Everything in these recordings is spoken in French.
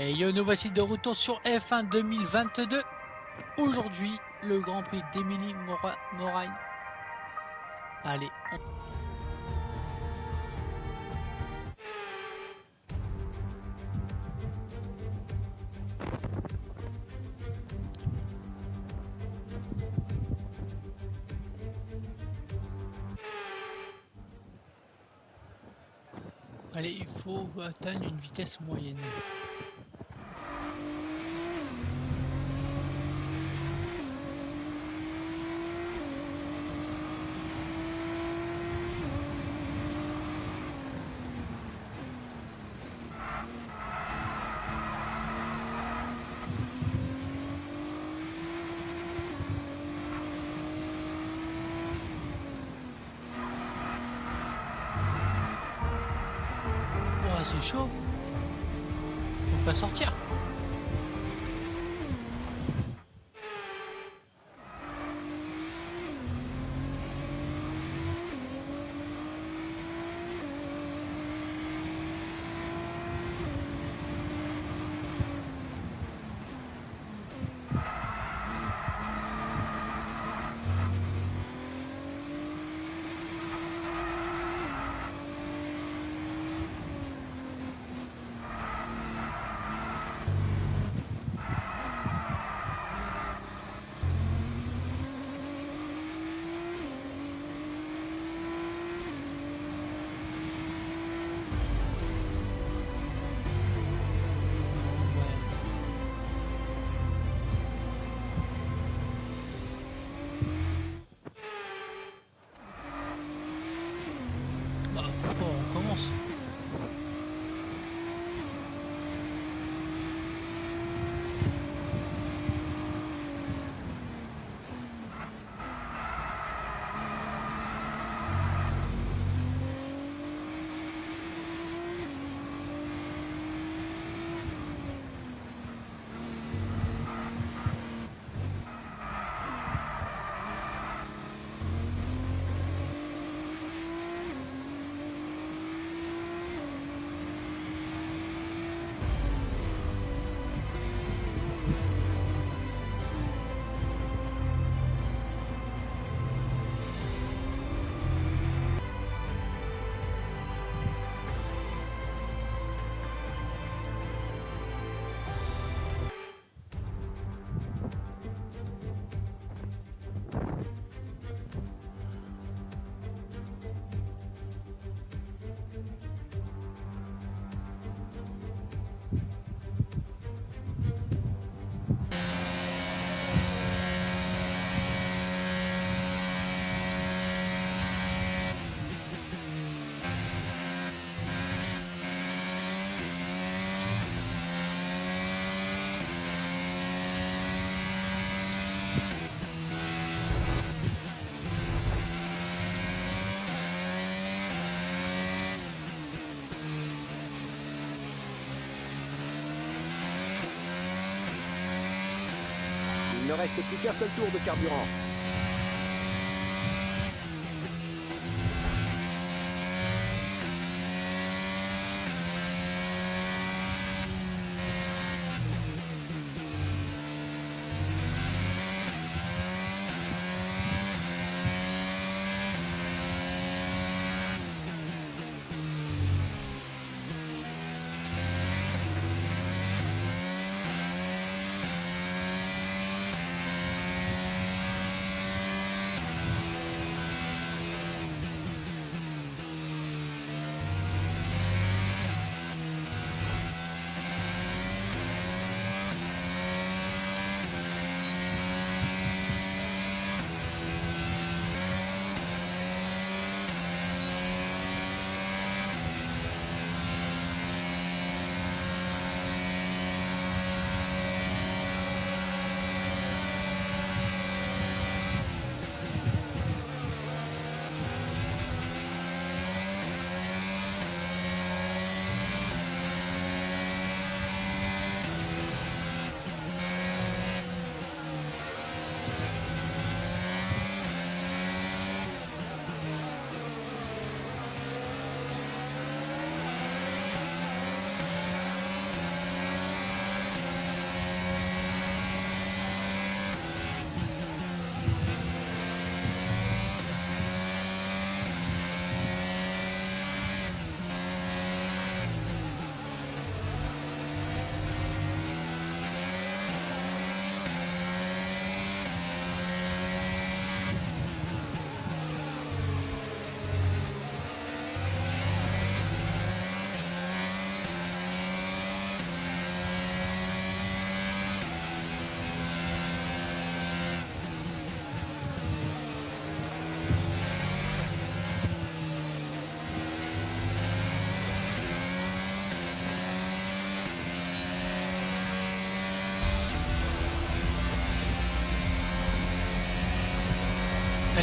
Et yo, nous voici de retour sur F1 2022. Aujourd'hui, le Grand Prix d'Émilie Moragne. Allez, allez, il faut atteindre une vitesse moyenne. Oh, c'est chaud. Faut pas sortir. Bah, on commence. Il ne reste plus qu'un seul tour de carburant.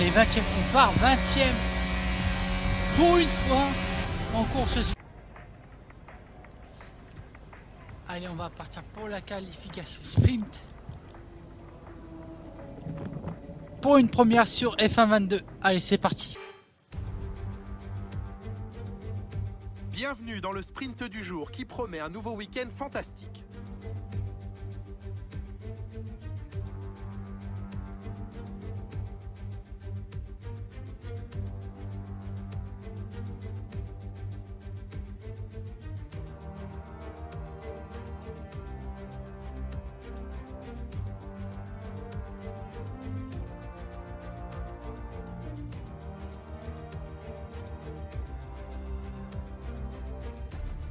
Allez, 20e, on part 20e pour une fois en course. Allez, on va partir pour la qualification sprint. Pour une première sur F1 22. Allez, c'est parti. Bienvenue dans le sprint du jour qui promet un nouveau week-end fantastique.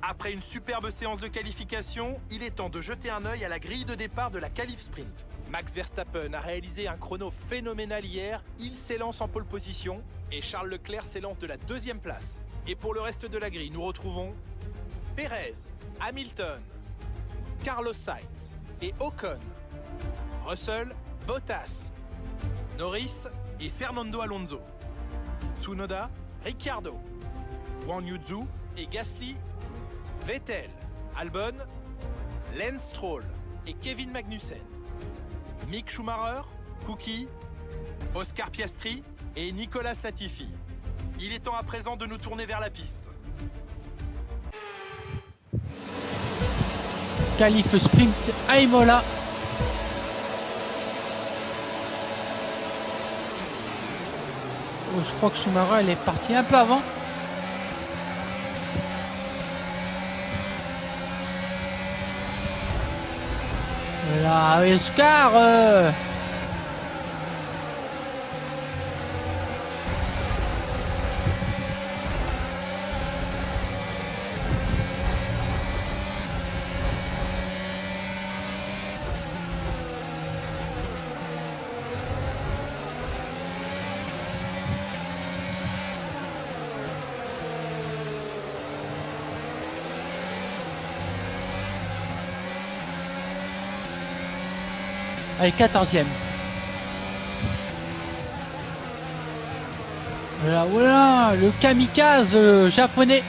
Après une superbe séance de qualification, il est temps de jeter un œil à la grille de départ de la qualif sprint. Max Verstappen a réalisé un chrono phénoménal hier, il s'élance en pole position et Charles Leclerc s'élance de la 2e place. Et pour le reste de la grille, nous retrouvons Perez, Hamilton, Carlos Sainz et Ocon, Russell, Bottas, Norris et Fernando Alonso, Tsunoda, Ricciardo, Wang Yuzu et Gasly, Vettel, Albon, Lance Stroll et Kevin Magnussen, Mick Schumacher, Cookie, Oscar Piastri et Nicolas Latifi. Il est temps à présent de nous tourner vers la piste. Qualif sprint à Imola. Oh, je crois que Schumacher elle est parti un peu avant. Voilà, Oscar Allez, 14e. Voilà, voilà, le kamikaze japonais.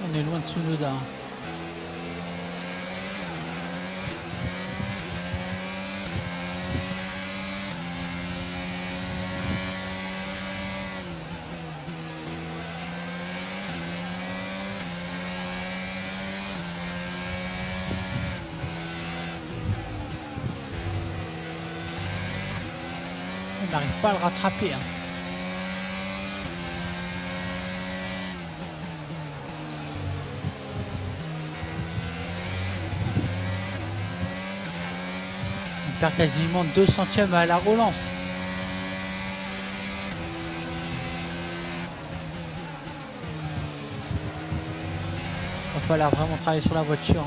On est loin de Tsunoda. On n'arrive pas à le rattraper. On perd quasiment 2 centièmes à la relance. Il va falloir vraiment travailler sur la voiture.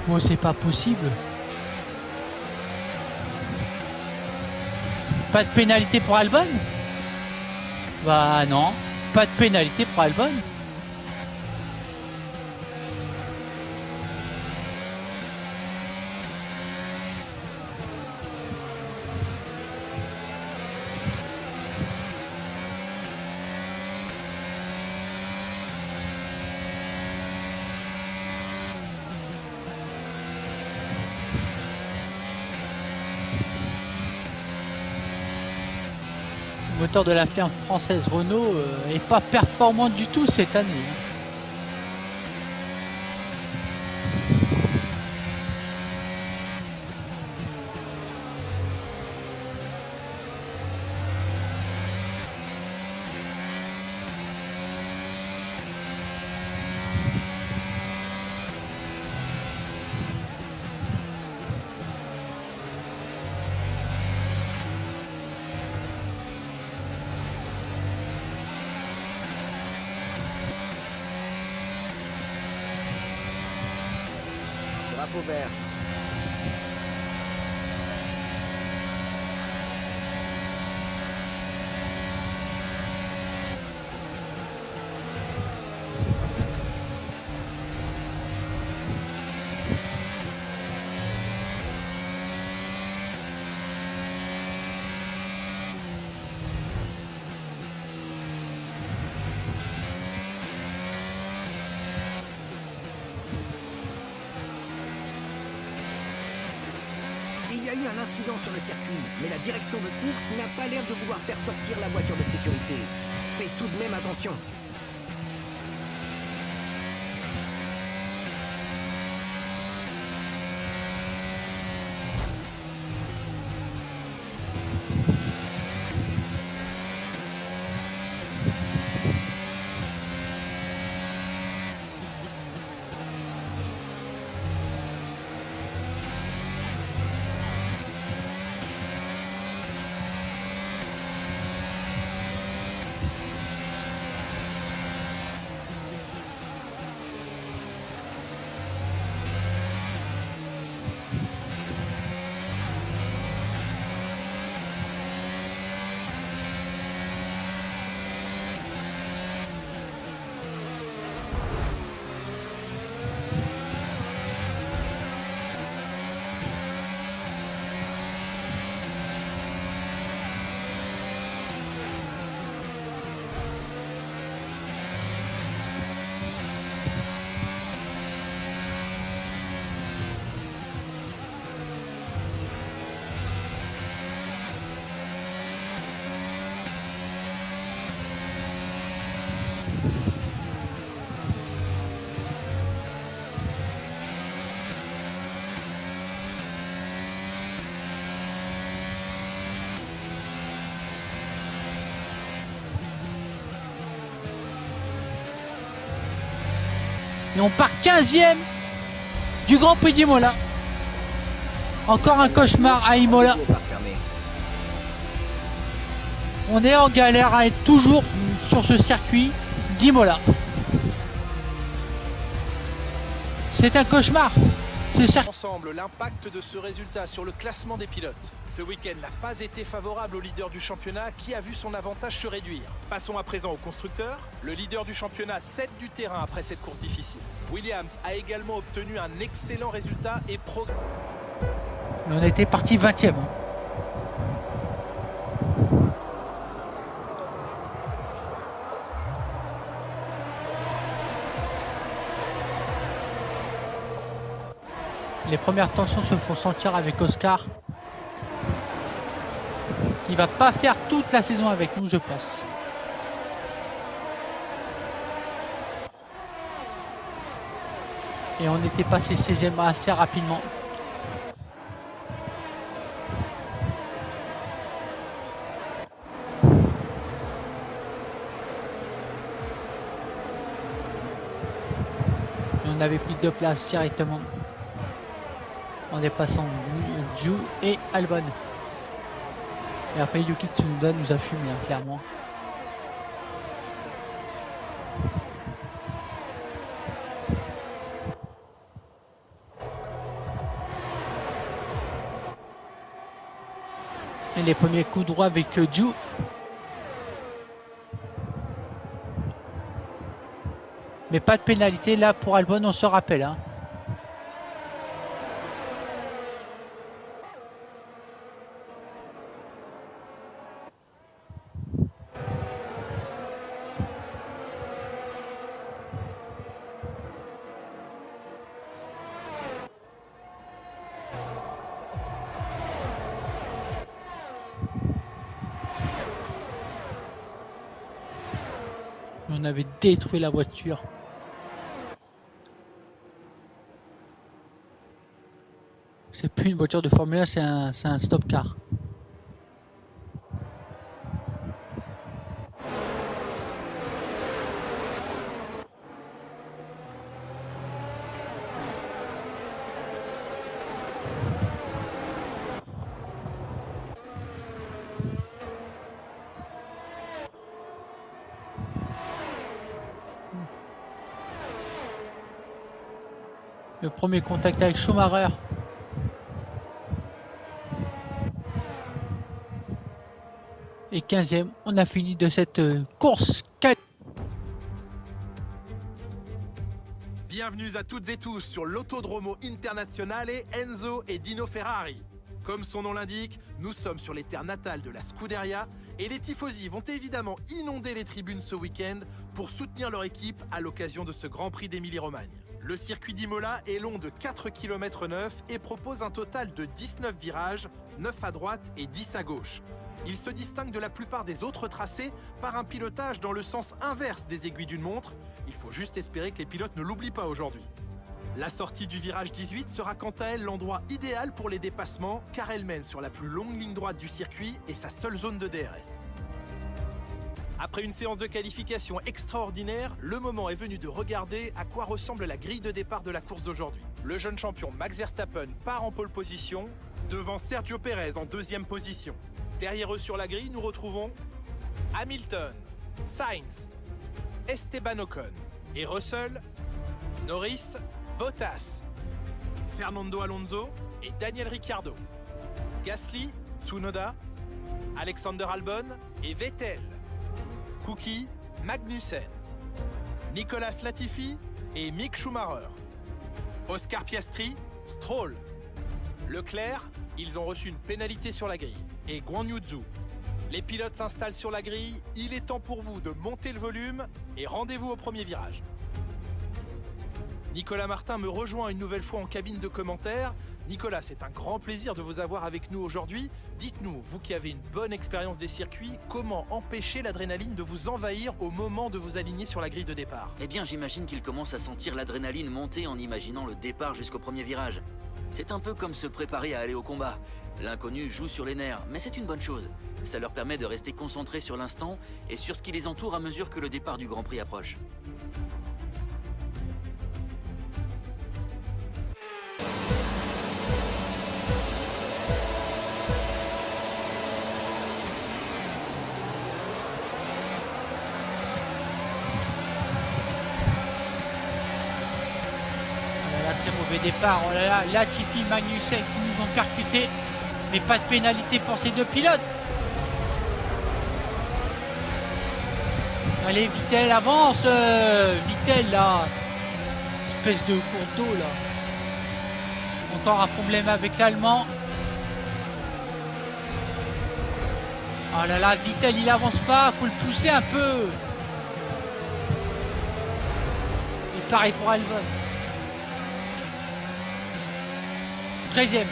Bon, c'est pas possible. Pas de pénalité pour Albon? Bah non, pas de pénalité pour Albon. Le moteur de la firme française Renault est pas performant du tout cette année. Drapeau vert. Il y a eu un incident sur le circuit, mais la direction de course n'a pas l'air de vouloir faire sortir la voiture de sécurité. Fais tout de même attention. Et on part 15e du Grand Prix d'Imola. Encore un cauchemar à Imola. On est en galère à être toujours sur ce circuit d'Imola. C'est un cauchemar. Ensemble, l'impact de ce résultat sur le classement des pilotes. Ce week-end n'a pas été favorable au leader du championnat qui a vu son avantage se réduire. Passons à présent au constructeur. Le leader du championnat cède du terrain après cette course difficile. Williams a également obtenu un excellent résultat et progresse. On était parti 20e. Les premières tensions se font sentir avec Oscar. Il va pas faire toute la saison avec nous, je pense. Et on était passé 16e assez rapidement. Et on avait pris 2 places directement. En dépassant Zhou et Albon. Et après Yuki Tsunoda nous a fumé, hein, clairement. Et les premiers coups droits avec Zhou. Mais pas de pénalité là pour Albon, on se rappelle. Hein. On avait détruit la voiture. C'est plus une voiture de Formule 1, c'est un stop car. Le premier contact avec Schumacher. Et 15e, on a fini de cette course. Bienvenue à toutes et tous sur l'Autodromo Internazionale Enzo et Dino Ferrari. Comme son nom l'indique, nous sommes sur les terres natales de la Scuderia et les tifosi vont évidemment inonder les tribunes ce week-end pour soutenir leur équipe à l'occasion de ce Grand Prix d'Émilie-Romagne. Le circuit d'Imola est long de 4 km 9 et propose un total de 19 virages, 9 à droite et 10 à gauche. Il se distingue de la plupart des autres tracés par un pilotage dans le sens inverse des aiguilles d'une montre. Il faut juste espérer que les pilotes ne l'oublient pas aujourd'hui. La sortie du virage 18 sera quant à elle l'endroit idéal pour les dépassements car elle mène sur la plus longue ligne droite du circuit et sa seule zone de DRS. Après une séance de qualification extraordinaire, le moment est venu de regarder à quoi ressemble la grille de départ de la course d'aujourd'hui. Le jeune champion Max Verstappen part en pole position, devant Sergio Pérez en deuxième position. Derrière eux sur la grille, nous retrouvons Hamilton, Sainz, Esteban Ocon et Russell, Norris, Bottas, Fernando Alonso et Daniel Ricciardo, Gasly, Tsunoda, Alexander Albon et Vettel, Kuki, Magnussen, Nicolas Latifi et Mick Schumacher, Oscar Piastri, Stroll, Leclerc, ils ont reçu une pénalité sur la grille, et Guan Yu Zhou. Les pilotes s'installent sur la grille, il est temps pour vous de monter le volume et rendez-vous au premier virage. Nicolas Martin me rejoint une nouvelle fois en cabine de commentaires. Nicolas, c'est un grand plaisir de vous avoir avec nous aujourd'hui. Dites-nous, vous qui avez une bonne expérience des circuits, comment empêcher l'adrénaline de vous envahir au moment de vous aligner sur la grille de départ? Eh bien, j'imagine qu'il commence à sentir l'adrénaline monter en imaginant le départ jusqu'au premier virage. C'est un peu comme se préparer à aller au combat. L'inconnu joue sur les nerfs, mais c'est une bonne chose. Ça leur permet de rester concentrés sur l'instant et sur ce qui les entoure à mesure que le départ du Grand Prix approche. Mauvais départ, oh là là, Latifi, Magnussen qui nous ont percuté, mais pas de pénalité pour ces deux pilotes. Allez, Vittel avance, Vittel là, espèce de cours d'eau là. Encore un problème avec l'Allemand. Oh là là, Vittel il avance pas, faut le pousser un peu. Et pareil pour Albon. 13e.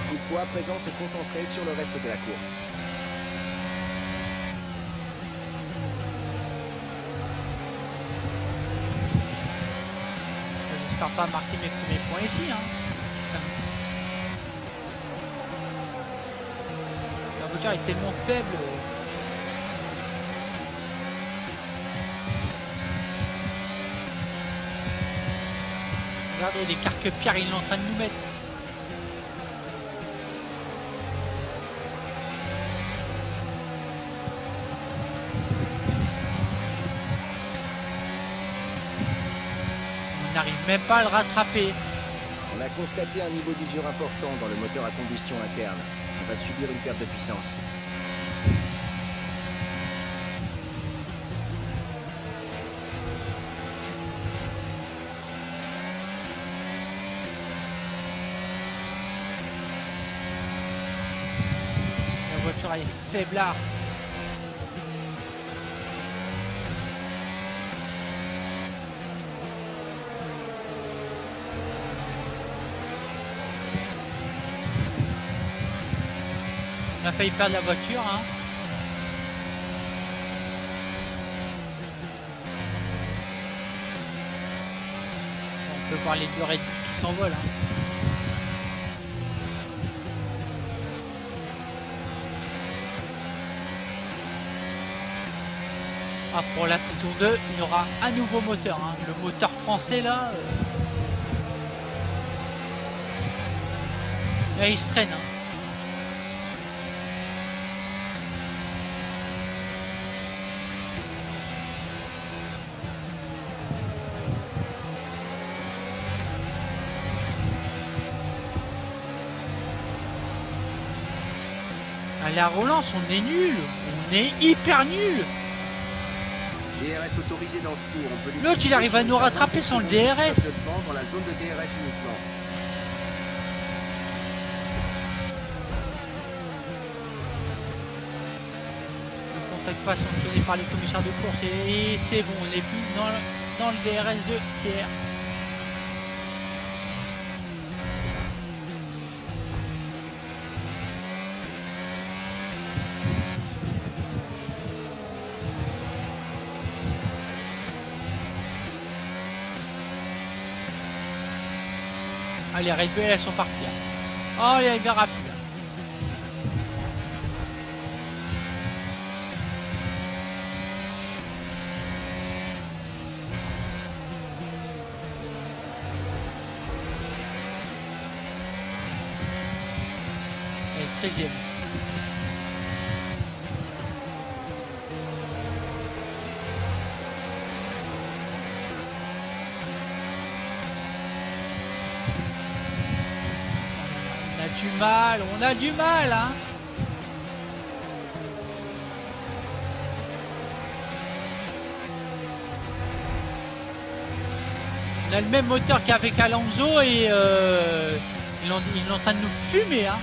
Toutefois, à présent se concentrer sur le reste de la course. J'espère pas marquer mes premiers points ici. Hein. La voiture est tellement faible. Regardez l'écart que Pierre il est en train de nous mettre. On n'arrive même pas à le rattraper. On a constaté un niveau d'usure important dans le moteur à combustion interne. On va subir une perte de puissance. voiture, elle est faiblard. On a failli perdre la voiture, hein. On peut voir les deux Red Bull qui s'envolent, hein. Ah, pour la saison 2, il y aura un nouveau moteur, hein. Le moteur français là, là il se traîne, hein. À la relance, on est nul, on est hyper nul. DRS autorisé dans ce tour. On peut L'autre, il arrive à nous rattraper sans le DRS. dans la zone de DRS uniquement. Le contact pas sanctionné par les commissaires de course et c'est bon, on n'est plus dans le DRS de Pierre. Ah, les Red Bull, elles sont parties. Oh, il verra plus. Elle est 13e. On a du mal, hein. On a le même moteur qu'avec Alonso et il est en train de nous fumer, hein.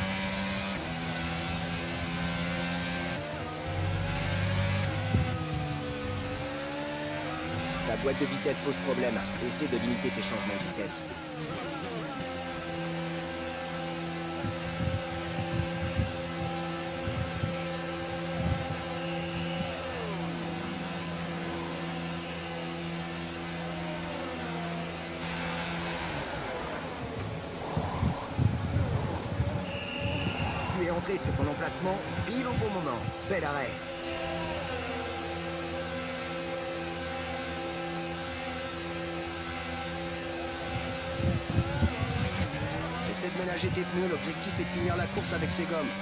La boîte de vitesse pose problème. Essaie de limiter tes changements de vitesse. Tu es entré sur ton emplacement pile au bon moment. Bel arrêt. Essaie de ménager tes pneus, l'objectif est de finir la course avec ses gommes.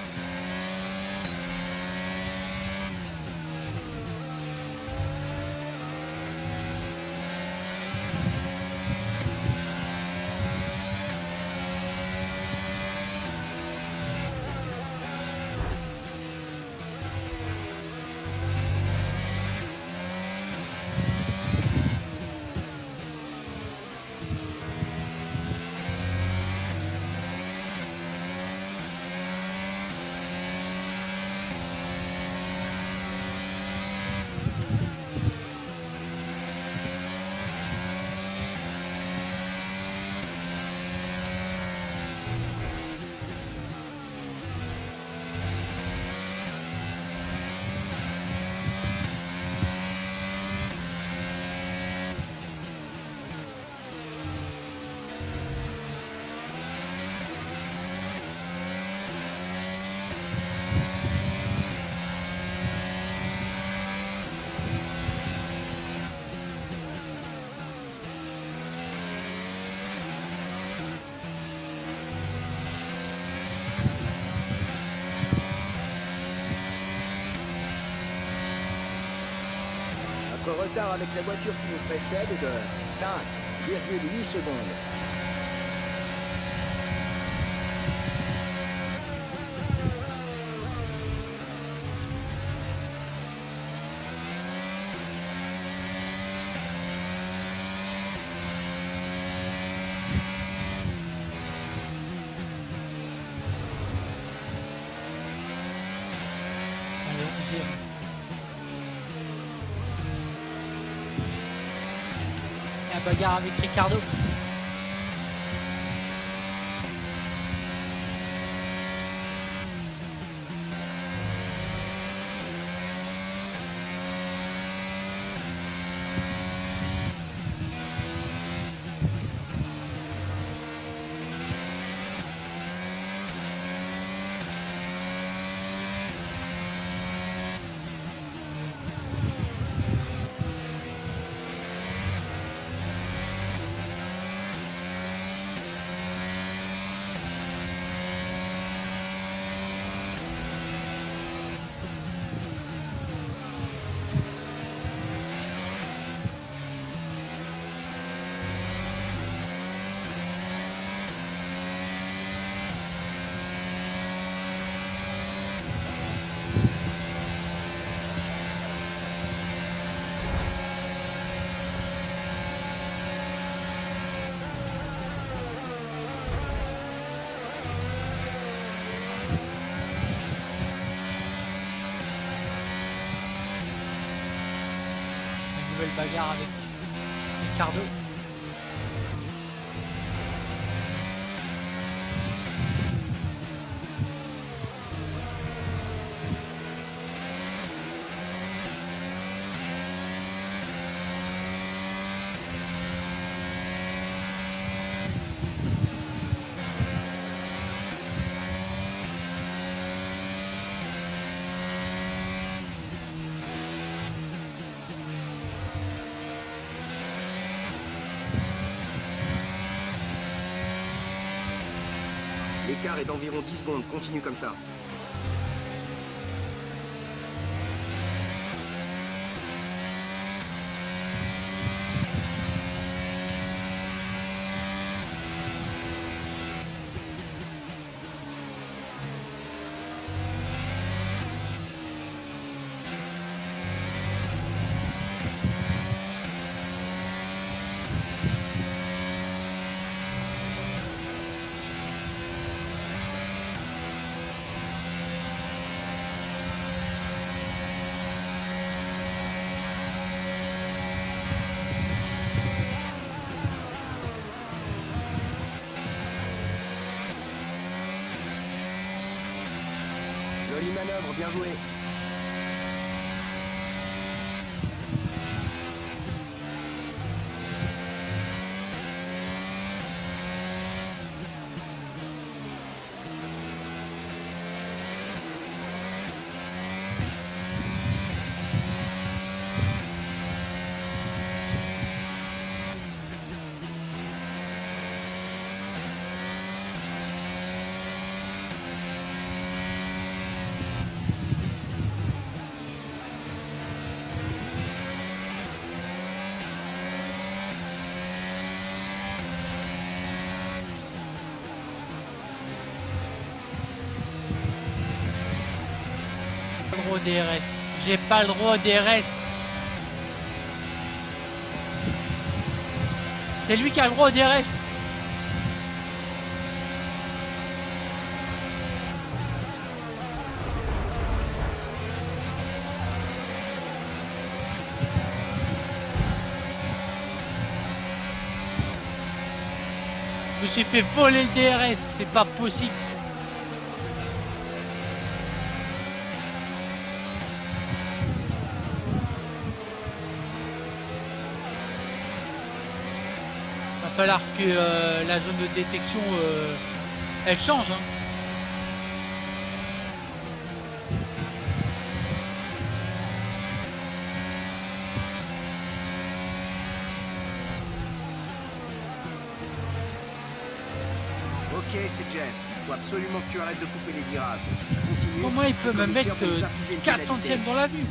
Notre retard avec la voiture qui nous précède est de 5,8 secondes. 11e. Et un bagarre avec Ricardo. Nouvelle bagarre avec Ricardo. L'écart est d'environ 10 secondes, continue comme ça. Jolie manœuvre, bien joué. Au DRS. J'ai pas le droit au DRS. C'est lui qui a le droit au DRS. Je me suis fait voler le DRS. C'est pas possible. Va falloir que la zone de détection elle change, hein. Ok, c'est Jeff. Il faut absolument que tu arrêtes de couper les virages. Si tu continues, Comment il peut le me commissaire mettre va nous infliger une 4 pénalité. centièmes dans la vue?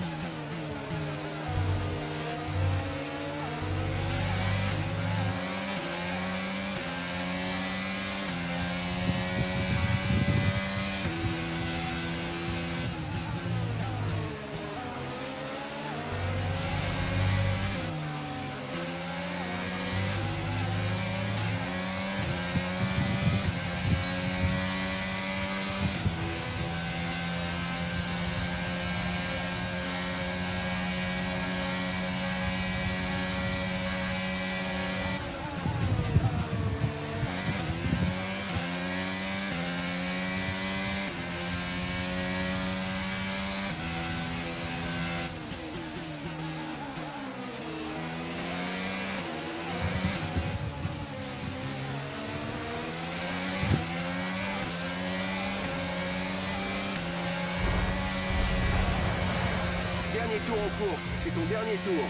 dernier tour en course, c'est ton dernier tour.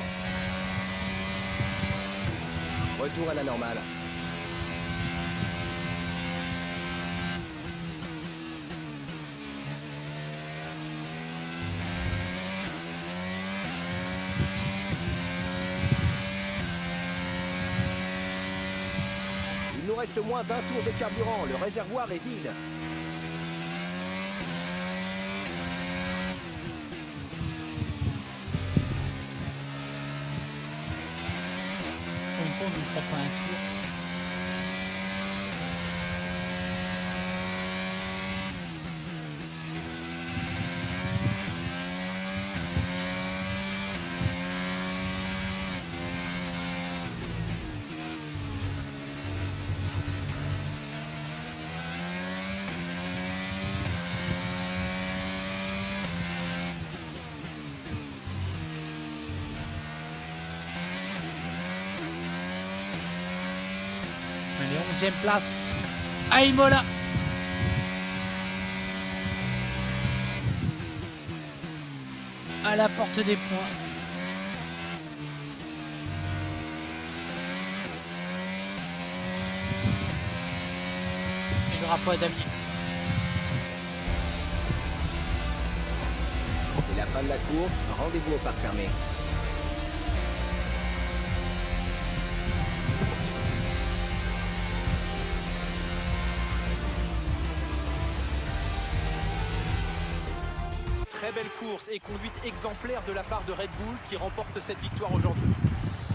Retour à la normale. Il nous reste moins d'un tour de carburant, le réservoir est vide. Pour une fois, on ne prend pas un tour. Allez, 11e place à Imola. À la porte des points. Et le drapeau à Damien. C'est la fin de la course, rendez-vous au parc fermé. Très belle course et conduite exemplaire de la part de Red Bull qui remporte cette victoire aujourd'hui.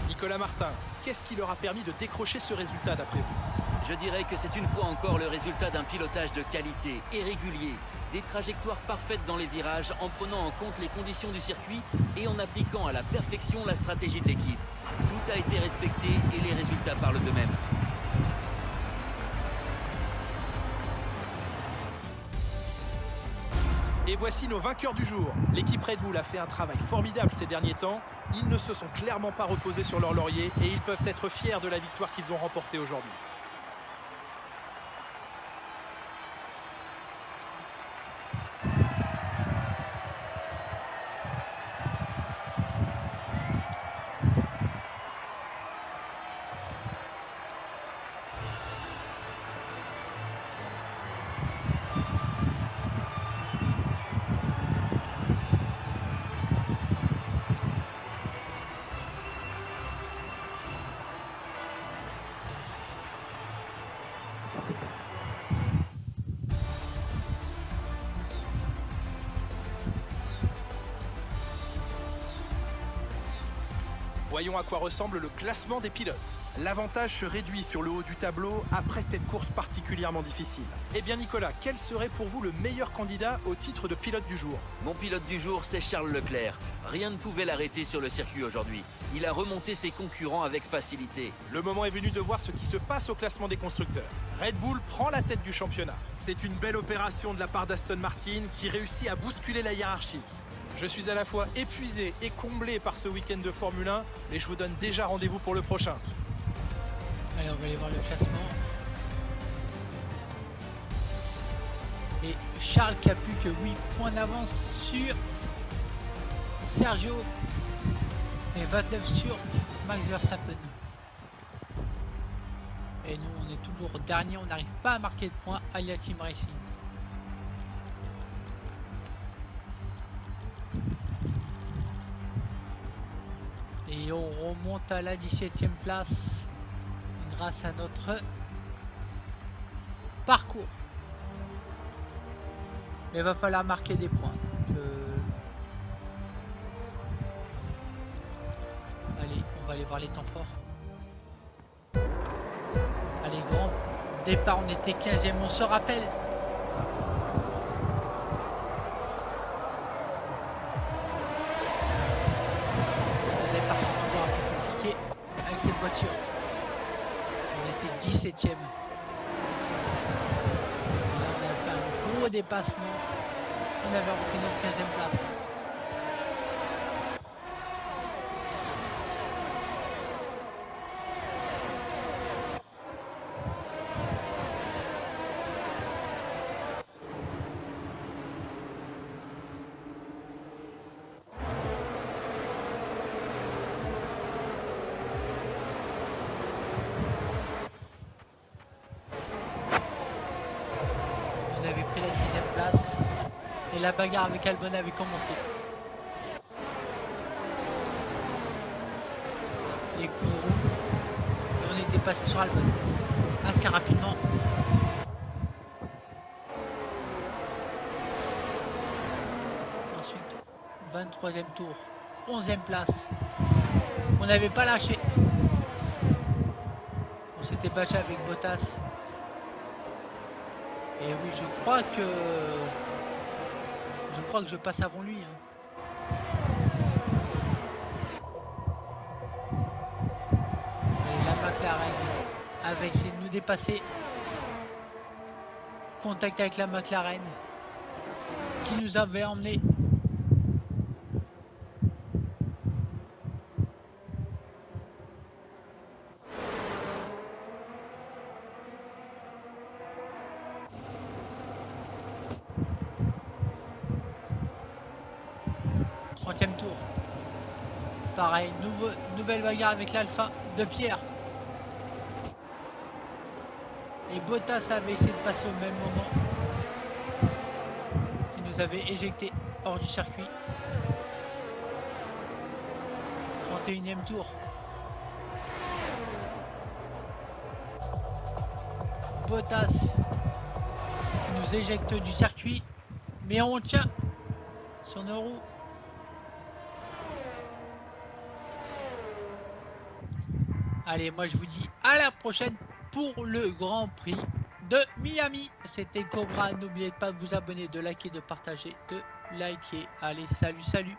Nicolas Martin, qu'est-ce qui leur a permis de décrocher ce résultat d'après vous? Je dirais que c'est une fois encore le résultat d'un pilotage de qualité et régulier, des trajectoires parfaites dans les virages en prenant en compte les conditions du circuit et en appliquant à la perfection la stratégie de l'équipe. Tout a été respecté et les résultats parlent d'eux-mêmes. Et voici nos vainqueurs du jour. L'équipe Red Bull a fait un travail formidable ces derniers temps. Ils ne se sont clairement pas reposés sur leur laurier et ils peuvent être fiers de la victoire qu'ils ont remportée aujourd'hui. Voyons à quoi ressemble le classement des pilotes. L'avantage se réduit sur le haut du tableau après cette course particulièrement difficile. Eh bien Nicolas, quel serait pour vous le meilleur candidat au titre de pilote du jour? Mon pilote du jour, c'est Charles Leclerc. Rien ne pouvait l'arrêter sur le circuit aujourd'hui. Il a remonté ses concurrents avec facilité. Le moment est venu de voir ce qui se passe au classement des constructeurs. Red Bull prend la tête du championnat. C'est une belle opération de la part d'Aston Martin qui réussit à bousculer la hiérarchie. Je suis à la fois épuisé et comblé par ce week-end de Formule 1, mais je vous donne déjà rendez-vous pour le prochain. Allez, on va aller voir le classement. Et Charles qui a plus que 8 points d'avance sur Sergio et 29 sur Max Verstappen. Et nous, on est toujours dernier, on n'arrive pas à marquer de points à la Team Racing. Et on remonte à la 17e place grâce à notre parcours. Mais il va falloir marquer des points. Allez, on va aller voir les temps forts. Allez, grand départ, on était 15e, on se rappelle. Avec cette voiture, on était 17e. Là, on a fait un gros dépassement. On avait repris notre 15e place. Et la bagarre avec Albon avait commencé. Les coups de roue. Et on était passé sur Albon. Assez rapidement. Ensuite, 23e tour. 11e place. On n'avait pas lâché. On s'était battu avec Bottas. Et oui, je crois que je passe avant lui. Et la McLaren avait essayé de nous dépasser. Contact avec la McLaren qui nous avait emmené. Tour. Pareil, nouvelle bagarre avec l'Alpha de Pierre. Et Bottas avait essayé de passer au même moment. Qui nous avait éjecté hors du circuit. 31e tour. Bottas qui nous éjecte du circuit. Mais on tient sur nos roues. Allez, moi je vous dis à la prochaine pour le Grand Prix de Miami. C'était Cobra. N'oubliez pas de vous abonner, de liker, de partager, de liker. Allez, salut, salut.